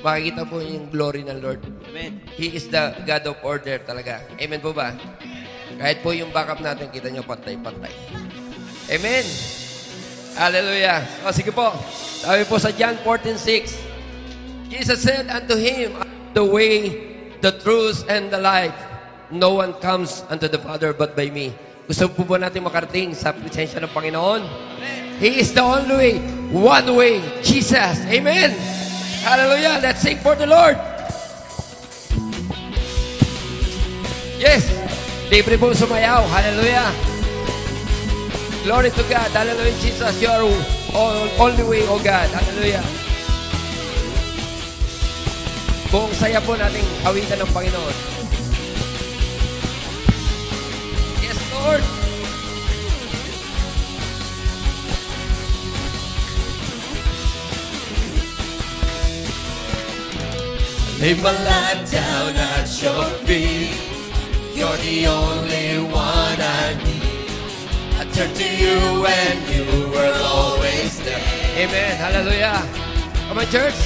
makikita po yung glory ng Lord. Amen. He is the God of order talaga. Amen po ba? Kahit po yung backup natin, kita nyo pantay-pantay. Amen. Hallelujah. O sige po. Sabi po sa John 14:6, Jesus said unto him, the way, the truth, and the life. No one comes unto the Father but by me. Gusto po ba natin makarating sa presensya ng Panginoon? Amen. He is the only way. One way. Jesus. Amen. Hallelujah. Let's sing for the Lord. Yes. Libre po sumayaw. Hallelujah. Glory to God. Hallelujah. Jesus, you are only way, oh God. Hallelujah. Buong saya po nating awitan ng Panginoon. Yes, Lord. Lay my life down at your feet. You're the only one I need. I turn to you and you were always there. Amen. Hallelujah. Come on, church.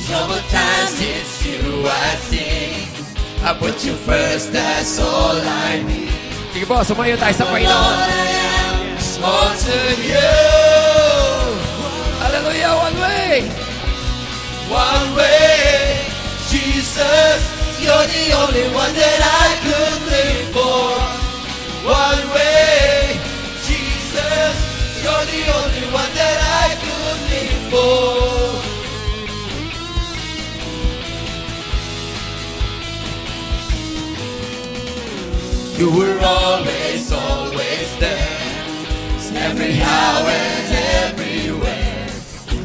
Troubled times, it's you I see. I put you first, that's all I need. Sige po, sumayo tayo sa Lord, Panginoon. I am small to you. Hallelujah. One way. One way, Jesus, you're the only one that I could live for. One way, Jesus, you're the only one that I could live for. You were always, always there, every hour and everywhere.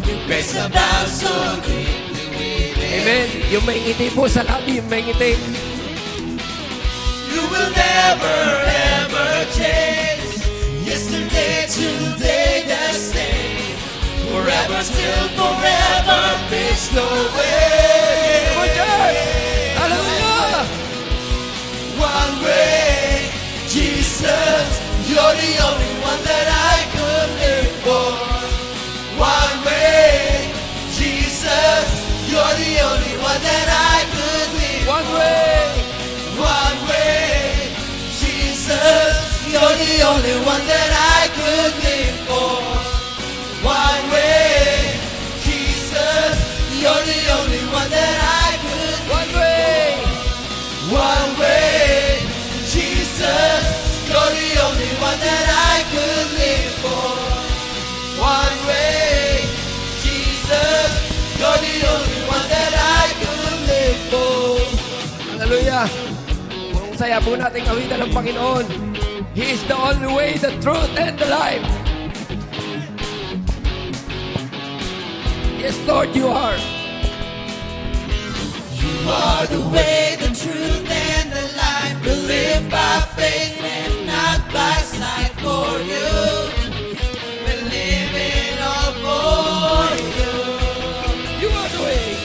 Your grace abounds so deep. Amen. Yung may ngiti po sa labi, yung may ngiti. You will never, ever change. Yesterday, today, the same. Forever, still forever, there's no way. Hallelujah. One way, Jesus, you're the only one that I could live for. One way, Jesus, you're the only one that I could live One way. One way, Jesus, you're the only one that I could live for. One way, Jesus, you're the only one that I could live One way. One way, Jesus, you're the only one that I could live for. One way, Jesus, you're the only one that I could live for. Hallelujah. Buong saya po nating awitan ng Panginoon. He is the only way, the truth, and the life. Yes, Lord, you are. You are the way, the truth, and the life. We live by faith and not by sight. For you, we live in all for you. You are the way.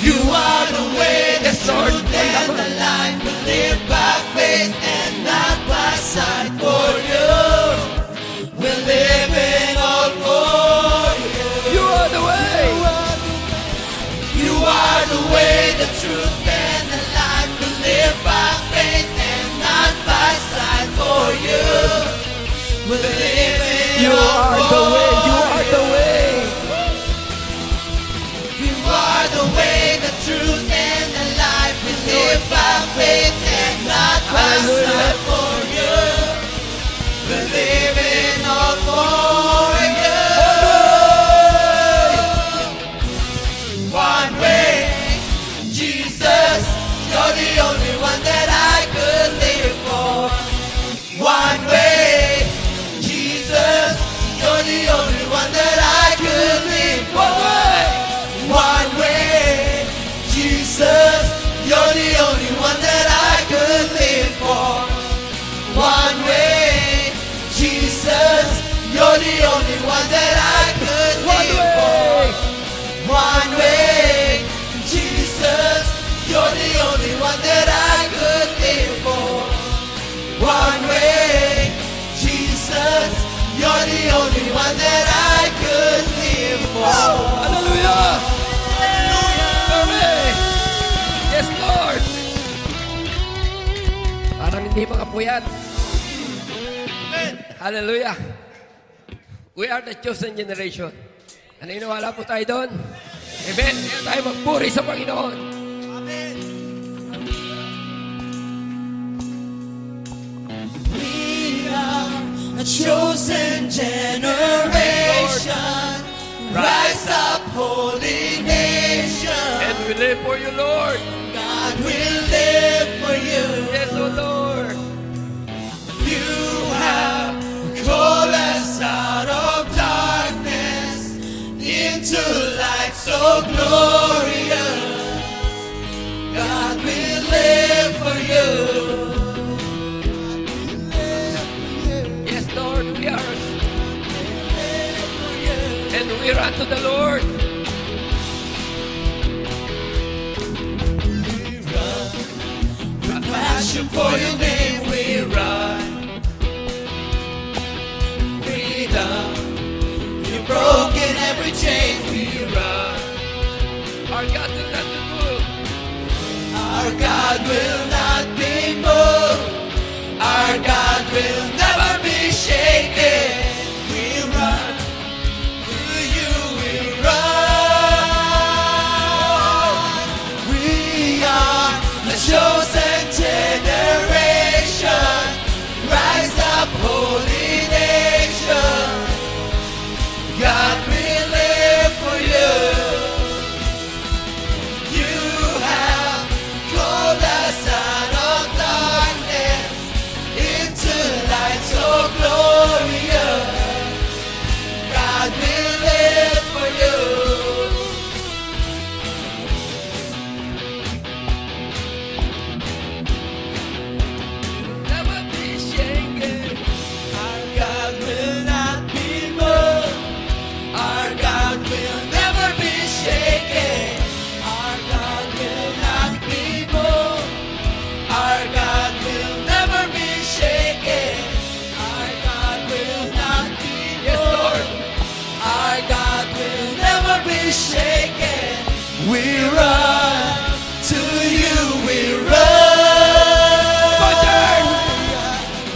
You are the way, the truth, and the life. We live by faith and not by sight. For you, we live in all for you. You are the way. You are the way, the truth, and the life. We live by faith and not by sight. For you, we live in You all are the way. You are the way. You are the way, the truth, and the life. We live by faith and not by sight. For you, we live in all for you. One way, Jesus, you're the only one that I could live for. One way, Jesus, you're the only one that I could live for. One way, Jesus, you're the only one that I could live for. One way, Jesus, you're the hindi mga puyat. Hallelujah. We are the chosen generation. Naniniwala po tayo doon? Amen. Kaya tayo magpuri sa Panginoon. We are a chosen generation. Rise up, holy nation. And we live for you, Lord. God will live for you. Yes, O Lord. You have called us out of darkness into light so glorious. God will live for you. Yes, Lord, we are. And we run to the Lord. Passion for your name we run. Freedom, you've broken every chain we run. Our God will not be moved. Our God will not be moved. Our God will never be shaken. We run, to you we run. We are the chosen generation. Rise up, holy nation. God will live for you. You have called us out of darkness into light so glorious. God will live for you. Never be shaken. Our God will not be moved. Our God will never be shaken. Our God will not be moved. Our God will never be shaken. Our God will not be Yes, Lord. moved. Our God will never be shaken. We run to you, we run.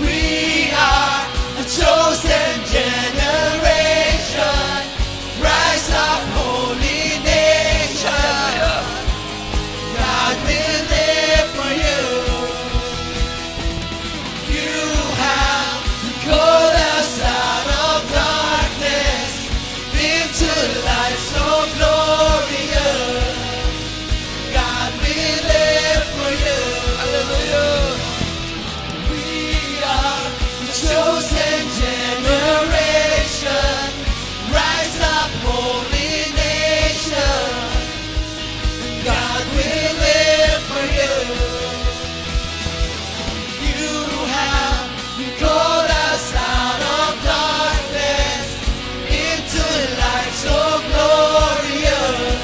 We are a chosen generation. Rise up, holy nation. God will live for you. You have called us out of darkness into light so glorious. God will live for you. Hallelujah. We are the chosen generation. Rise up, holy nation. God will live for you. You have called us out of darkness into light so glorious.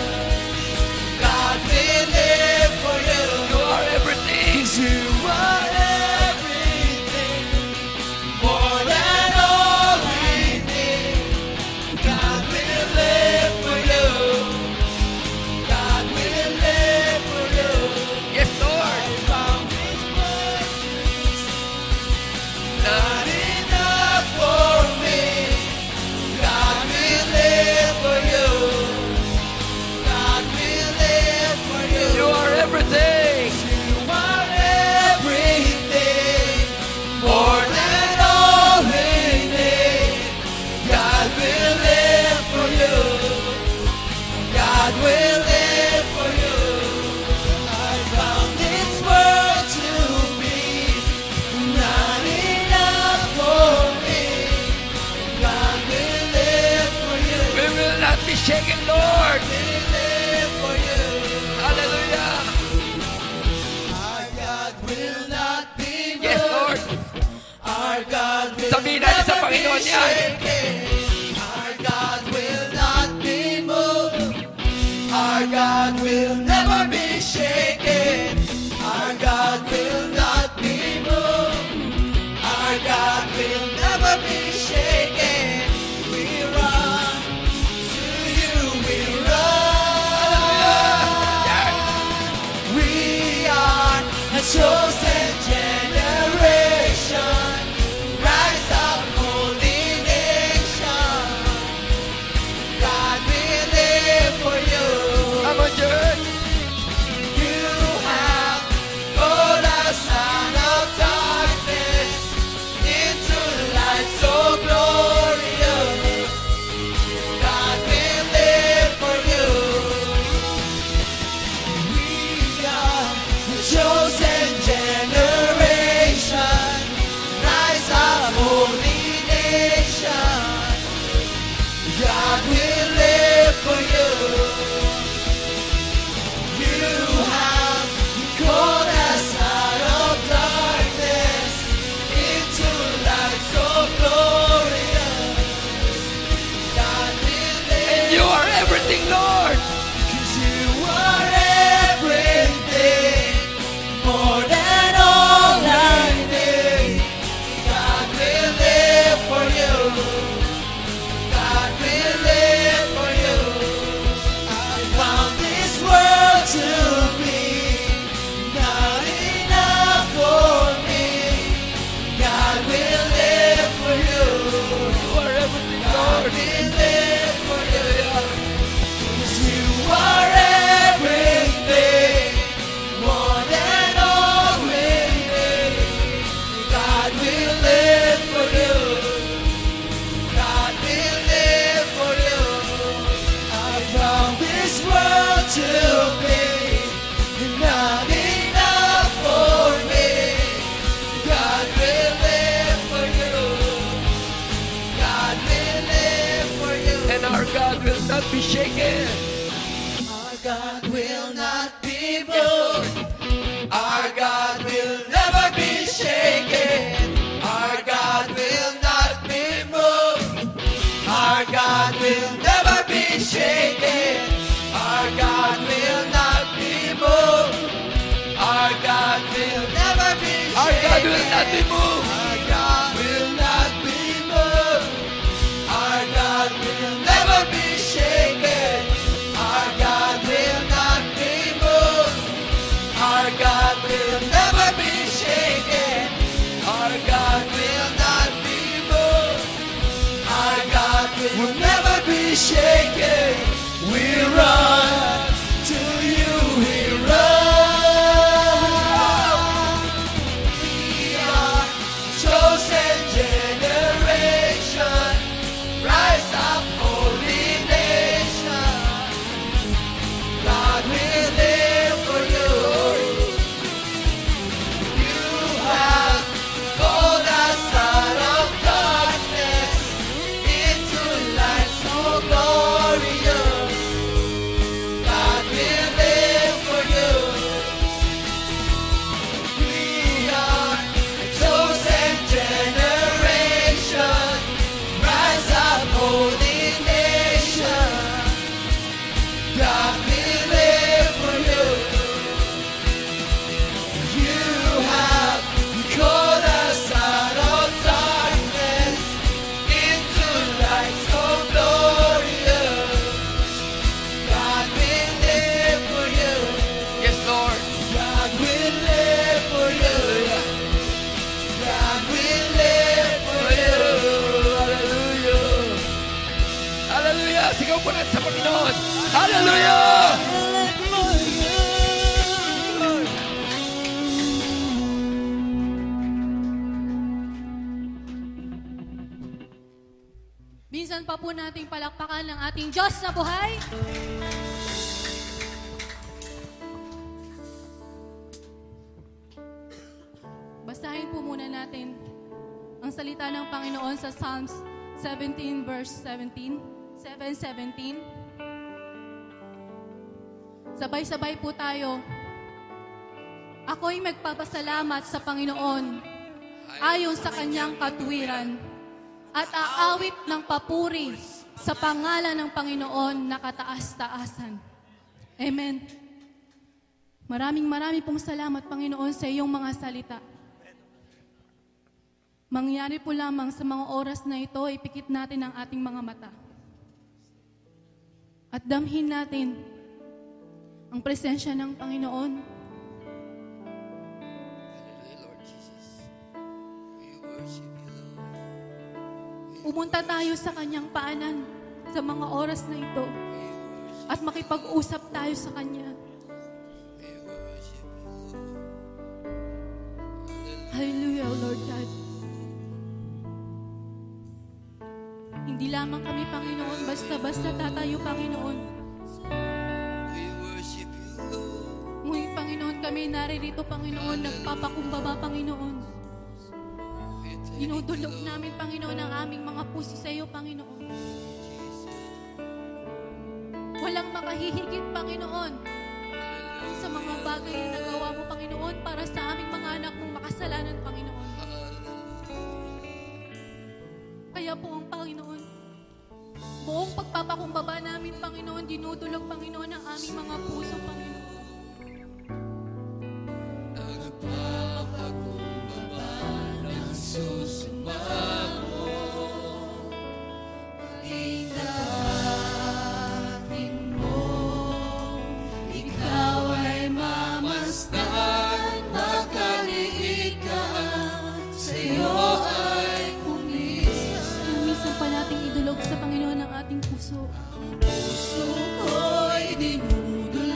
God will live for you. You are everything. You are everything, more than all we need. God will live for you. God will live for you. Yes, Lord. Found His mercies, not enough for me. God will live for you. God will live for you. You are everything. You are everything, more than all we need. God will live for you. God will live for you. I found this world to be not enough for me. God will live for you. We will not be shaken, Lord. Will live for you. Hallelujah. Our God will not be moved. Yes, Lord. Our God will Sabihin natin sa never Panginoon be yan. shaken. Our God will not be moved. Our God will never be shaken. Our God will not be moved. Our God will never be shaken. We run to you, we run. Yes. We are a chosen generation. be shaken. Our God will not be moved. Our God will never be shaken. Our God will not be moved. Our God will never be shaken. Our God will not be moved. Our God will never be shaken. Our God will not be moved. Our God will not be moved. Our God will never be shaken. Our God will not be moved. Our God will never be shaken. Our God will not be moved. Our God will never be shaken. We run to you. We run. We are chosen generation. Rise up, holy nation. God will live for you. You have called us out of darkness into light so glorious. God will live for you. We are a chosen generation. Rise up, holy nation. God will live for you. You have called us out of darkness into light so glorious. God will live for you. Yes, Lord. God will live for you. God will live for you. Hallelujah. Hallelujah. Sigaw po natin sa Panginoon. Hallelujah. Minsan pa po nating palakpakan ng ating Diyos na buhay. Basahin po muna natin ang salita ng Panginoon sa Psalms 17 verse 7:17. Sabay-sabay po tayo. Ako'y magpapasalamat sa Panginoon ayon sa kanyang katuwiran at aawit ng papuri sa pangalan ng Panginoon na kataas-taasan. Amen. Maraming pong salamat, Panginoon, sa iyong mga salita. Mangyari po lamang sa mga oras na ito, ipikit natin ang ating mga mata. At damhin natin ang presensya ng Panginoon. Hallelujah, Lord Jesus. We worship you, Lord. Pumunta tayo sa kanyang paanan sa mga oras na ito at makipag-usap tayo sa kanya. We worship you, Lord. Hallelujah, Lord God. Hindi lamang kami, Panginoon, basta-basta tatayo, Panginoon. We worship you, Lord. Ngunit, Panginoon, kami naririto, Panginoon, nagpapakumbaba, Panginoon. We thank you, Dinudulog Lord. namin, Panginoon, ang aming mga puso sa iyo, Panginoon. Walang makahihigit, Panginoon, sa mga bagay na nagawa mo, Panginoon, para sa aming mga anak mong makasalanan, Panginoon. Kaya po ang Panginoon, buong pagpapakumbaba namin, Panginoon, dinudulog, Panginoon, ang aming mga puso, Panginoon. Ikaw ay mamasdan, makaliit ka, sa iyo ay Minsan pa nating idulog sa Panginoon ang ating puso. puso ko'y dinudulog.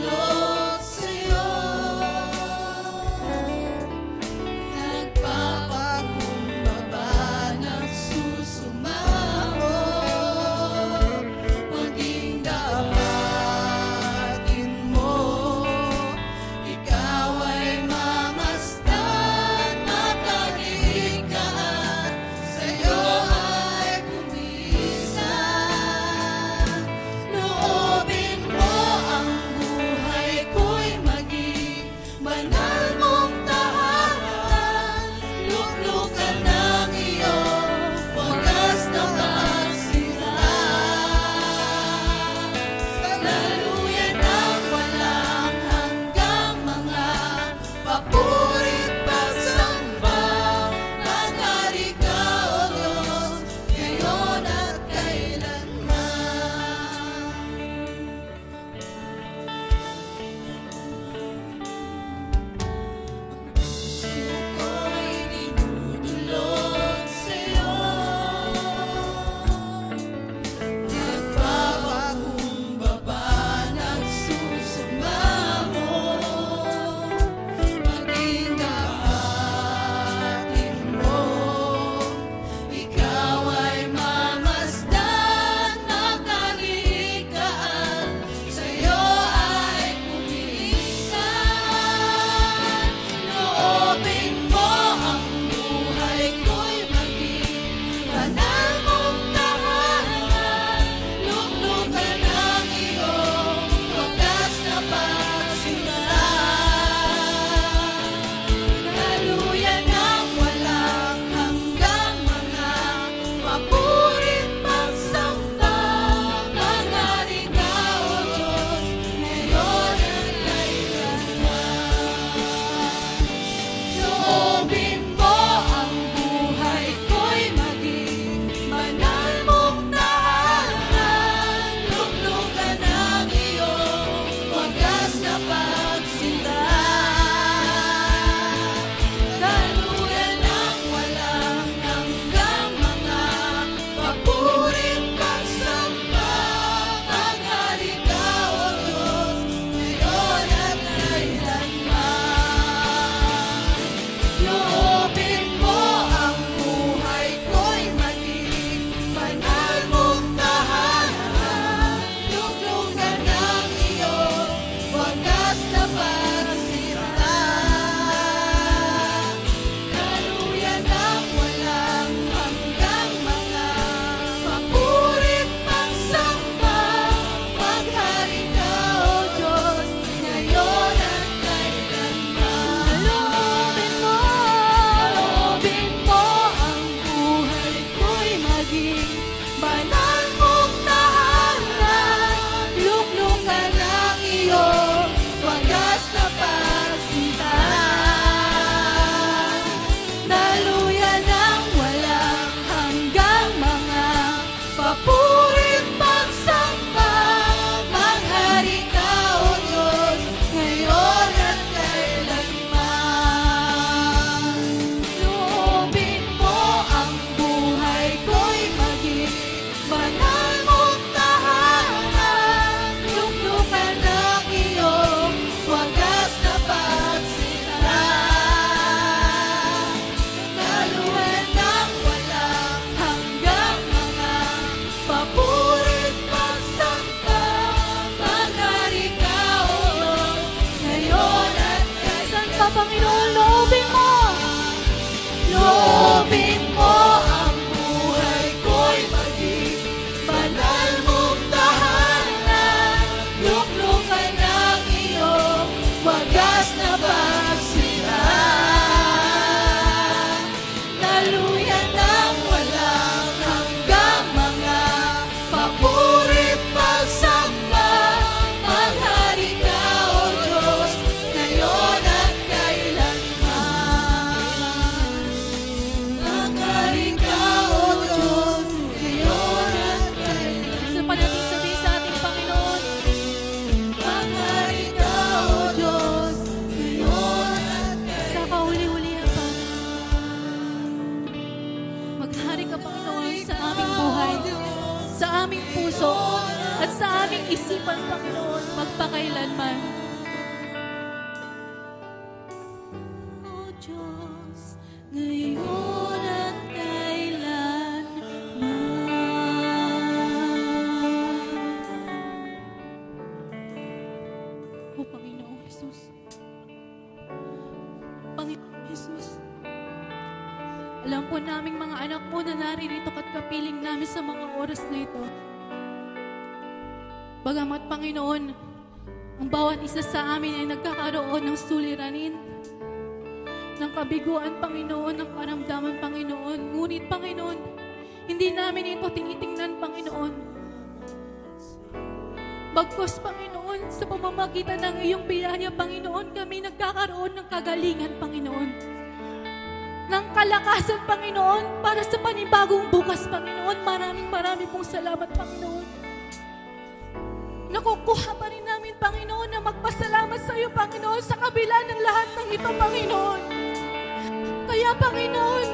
Panginoon, loobin mo. Loobin mo ang buhay ko'y maging banal mong tahanan. Luklukan ng iyong wagas na pagsiran. Naluyan ng walang hanggang mga papurit pagsamba. Maghari ka, O Diyos, ngayon at kailanman. Maghari ka, O Diyos, ngayon at kailanman. Sa panating sabi sa ating Panginoon, maghari ka, O Diyos, ngayon at kailanman. Sa kahuli-hulihan pa, maghari ka, Panginoon, sa aming buhay, sa aming puso, at sa aming isipan, Panginoon, magpakailanman. O Diyos, ngayon at kailanman. O Panginoong Jesus, Panginoong Jesus, alam po naming mga anak mo na naririto at kapiling namin sa mga oras na ito. Bagamat, Panginoon, ang bawat isa sa amin ay nagkakaroon ng suliranin, ng kabiguan, Panginoon, ng karamdaman, Panginoon. Ngunit, Panginoon, hindi namin ito tinitingnan, Panginoon. Bagkus, Panginoon, sa pamamagitan ng iyong biyaya, Panginoon, kami nagkakaroon ng kagalingan, Panginoon. Ng kalakasan, Panginoon, para sa panibagong bukas, Panginoon. Maraming pong salamat, Panginoon. Nakukuha pa rin namin, Panginoon, na magpasalamat sa iyo, Panginoon, sa kabila ng lahat ng ito, Panginoon. Kaya, Panginoon,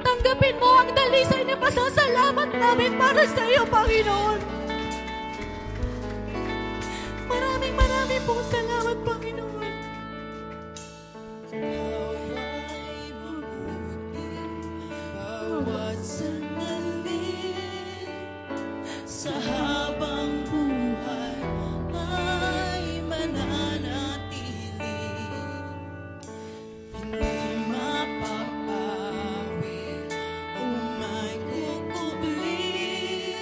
tanggapin mo ang dalisay na pasasalamat namin para sa iyo, Panginoon. Maraming pong salamat, Panginoon. Bawat sandali sa habang buhay ay mananatili, hindi mapapawi o may kukubli.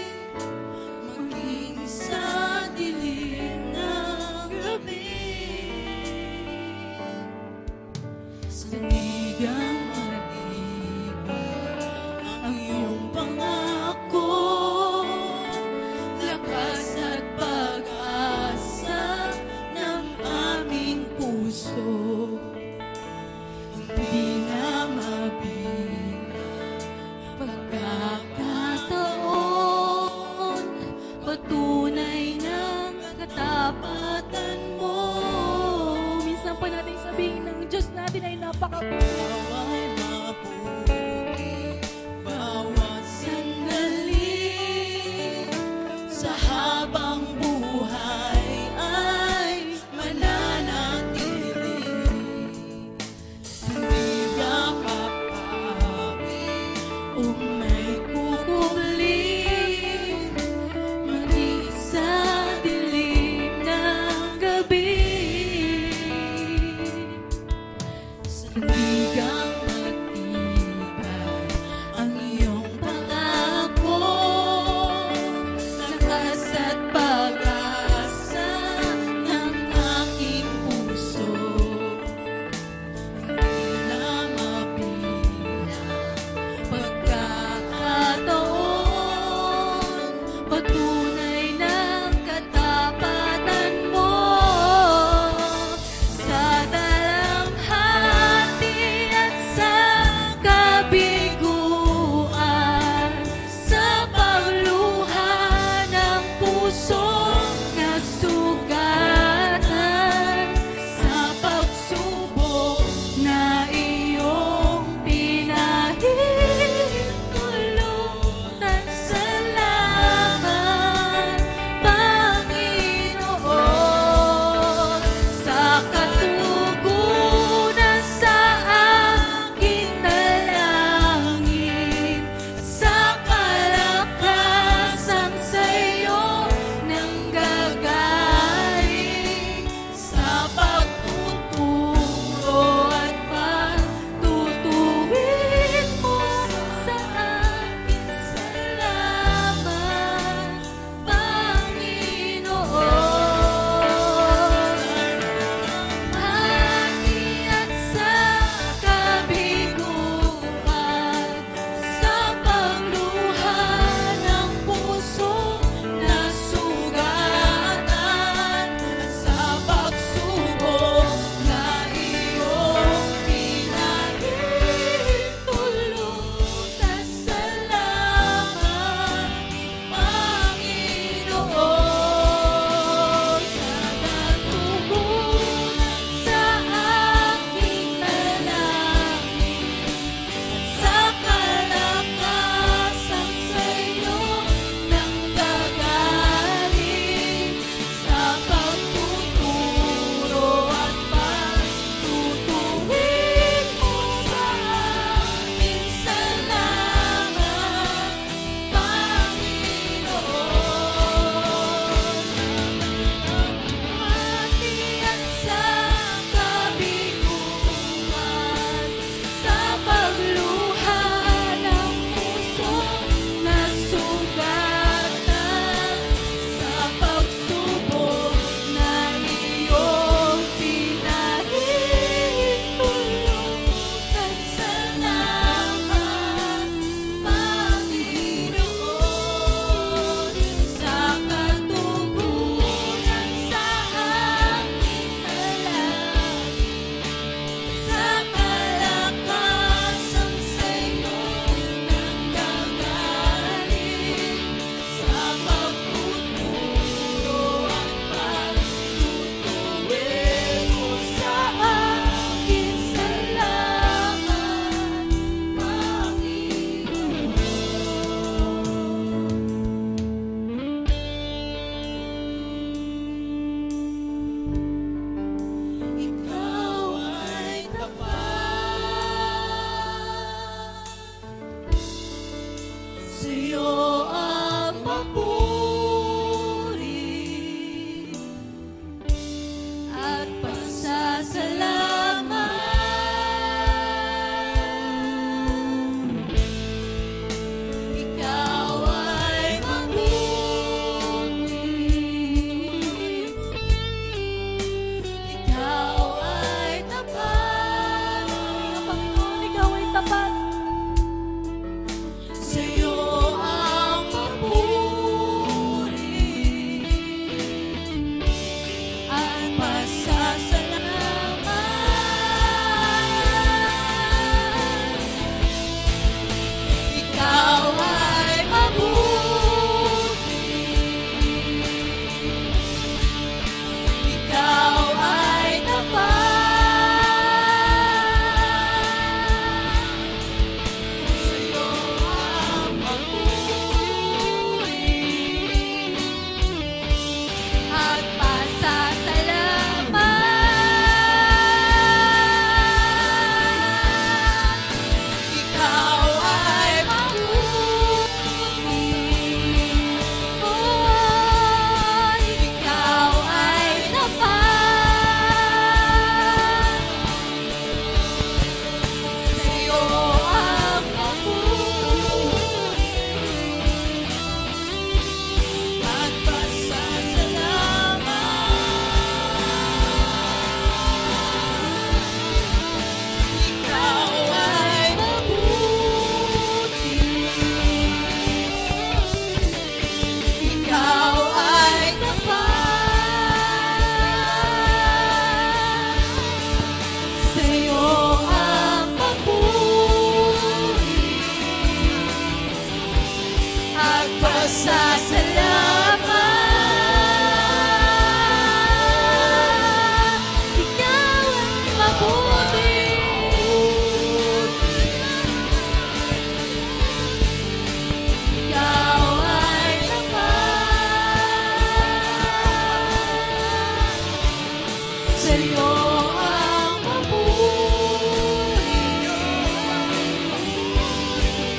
sa'yo ang papuri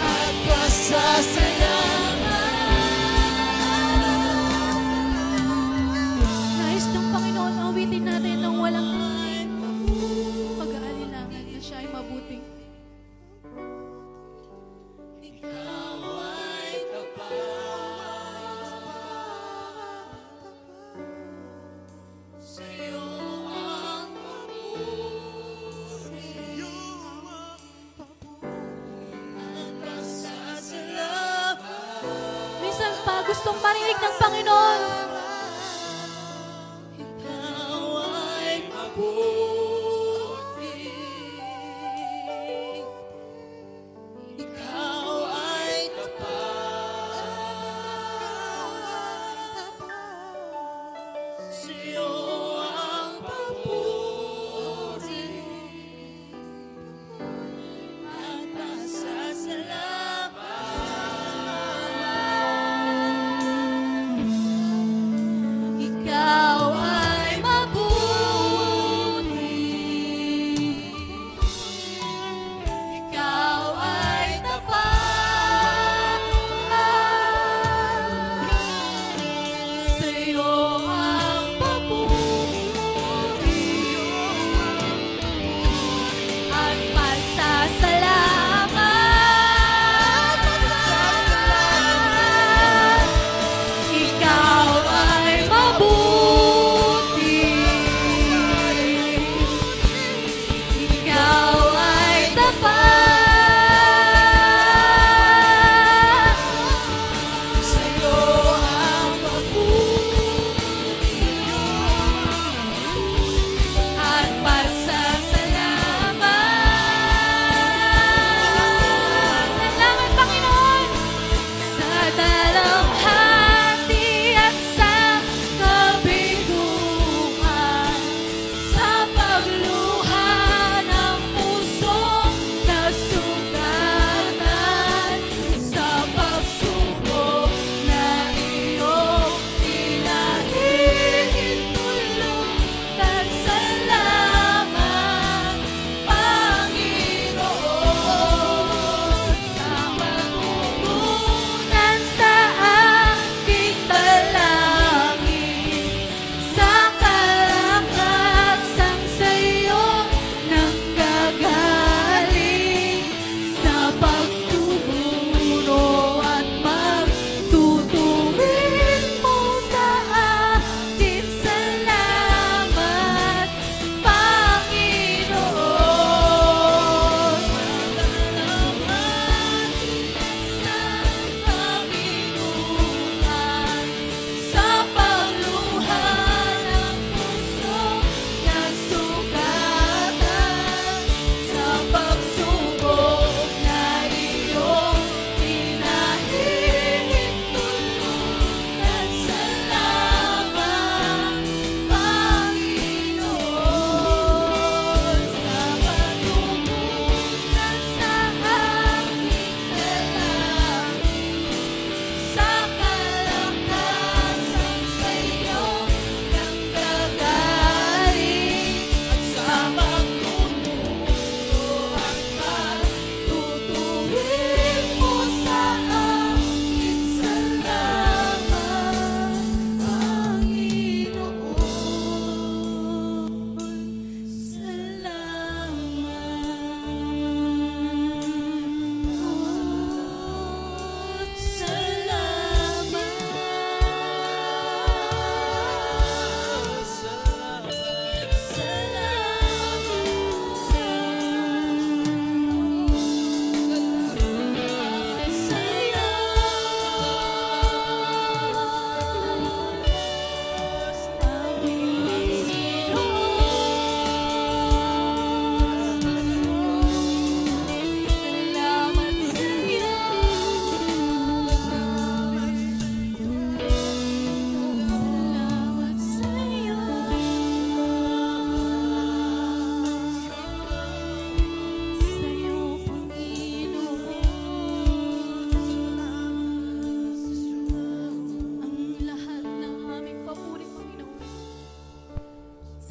at pasasalamat. Nais ng Panginoon, awitin natin ng walang pag-aalinlangan na siya ay mabuting. Minsan pa gustong marinig ng Panginoon. Ikaw ay mabuti. Ikaw ay tapat. Sa'yo ang papuri at pasasalamat.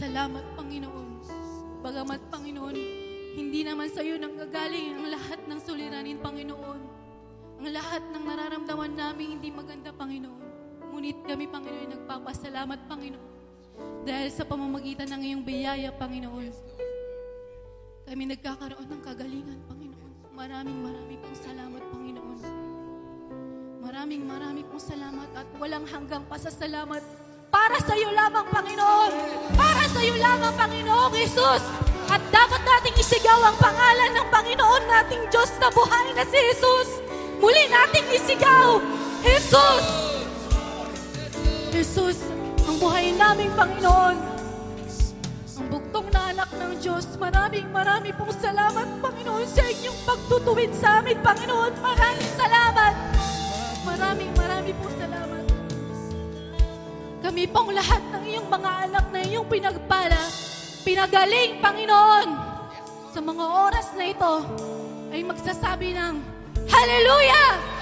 Salamat, Panginoon. Bagamat, Panginoon, hindi naman sa iyo nanggagaling ang lahat ng suliranin, Panginoon. Ang lahat ng nararamdaman namin hindi maganda, Panginoon. Ngunit kami, Panginoon, nagpapasalamat, Panginoon. Dahil sa pamamagitan ng iyong biyaya, Panginoon, kami nagkakaroon ng kagalingan, Panginoon. Maraming pong salamat, Panginoon. Maraming pong salamat at walang hanggang pasasalamat para sa iyo lamang, Panginoon. Para sa iyo lamang, Panginoong Jesus. At dapat nating isigaw ang pangalan ng Panginoon nating Diyos na buhay na si Jesus. Muli nating isigaw, Jesus! Jesus, ang buhay naming Panginoon. Ang buktong na anak ng Diyos, maraming pong salamat, Panginoon, sa inyong pagtutuwid sa amin, Panginoon. Maraming salamat. Maraming pong salamat. Kami pong lahat ng iyong mga anak na iyong pinagpala, pinagaling, Panginoon, sa mga oras na ito, ay magsasabi ng Hallelujah!